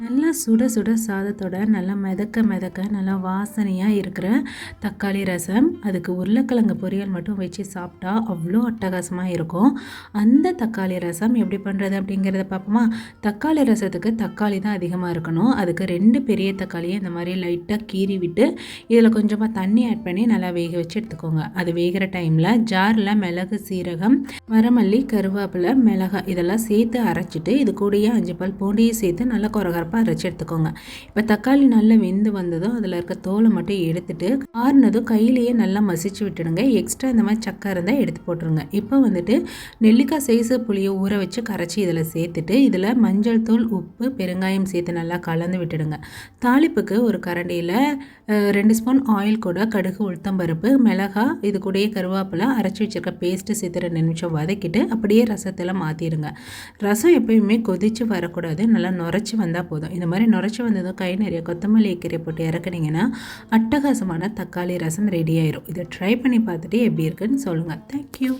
நல்லா சுட சுட சாதத்தோட நல்லா மிதக்க நல்லா வாசனையாக இருக்கிற தக்காளி ரசம், அதுக்கு உருளைக்கிழங்கு பொரியல் மட்டும் வச்சு சாப்பிட்டா அவ்வளோ அட்டகாசமாக இருக்கும். அந்த தக்காளி ரசம் எப்படி பண்ணுறது அப்படிங்கிறத பார்ப்போமா. தக்காளி ரசத்துக்கு தக்காளி தான் அதிகமாக இருக்கணும். அதுக்கு 2 பெரிய தக்காளியை இந்த மாதிரி லைட்டாக கீறி விட்டு இதில் கொஞ்சமாக தண்ணி ஆட் பண்ணி நல்லா வேக வச்சு எடுத்துக்கோங்க. அது வேகிற டைமில் ஜாரில் மிளகு, சீரகம், வரமல்லி, கருவேப்பிலை, மிளகாய் இதெல்லாம் சேர்த்து அரைச்சிட்டு இது கூடயே 5 பல் பூண்டையும் சேர்த்து நல்லா குறகரப்பாக அரைச்சி எடுத்துக்கோங்க. இப்போ தக்காளி நல்லா வெந்து வந்ததும் அதில் இருக்க தோலை மட்டும் எடுத்துட்டு ஆறுனதும் கையிலேயே நல்லா மசிச்சு விட்டுடுங்க. எக்ஸ்ட்ரா இந்த மாதிரி சக்கை இருந்தால் எடுத்து போட்டுருங்க. இப்போ வந்துட்டு நெல்லிக்காய் சைஸு புளியை ஊற வச்சு கரைச்சி இதில் சேர்த்துட்டு இதில் மஞ்சள் தூள், உப்பு, பெருங்காயம் சேர்த்து நல்லா கலந்து விட்டுடுங்க. தாளிப்புக்கு ஒரு கரண்டியில் 2 ஸ்பூன் ஆயில் கூட கடுகு, உளுத்தம்பருப்பு, மிளகாய் இது கூடயே கருவேப்பிலை, அரைச்சி வச்சிருக்க பேஸ்ட்டு சேர்த்து 2 நிமிஷம் வதக்கிட்டு அப்படியே ரசத்தில் மாற்றிடுங்க. ரசம் எப்பயுமே கொதித்து வரக்கூடாது, நல்லா நுரைச்சி வந்தால் போதும். இந்த மாதிரி நுரைச்சி வந்ததும் கை நிறைய கொத்தமல்லி கீரை போட்டு இறக்குனீங்கன்னா அட்டகாசமான தக்காளி ரசம் ரெடி ஆயிரும். இதை ட்ரை பண்ணி பார்த்துட்டு எப்படி இருக்குன்னு சொல்லுங்கள். தேங்க்யூ.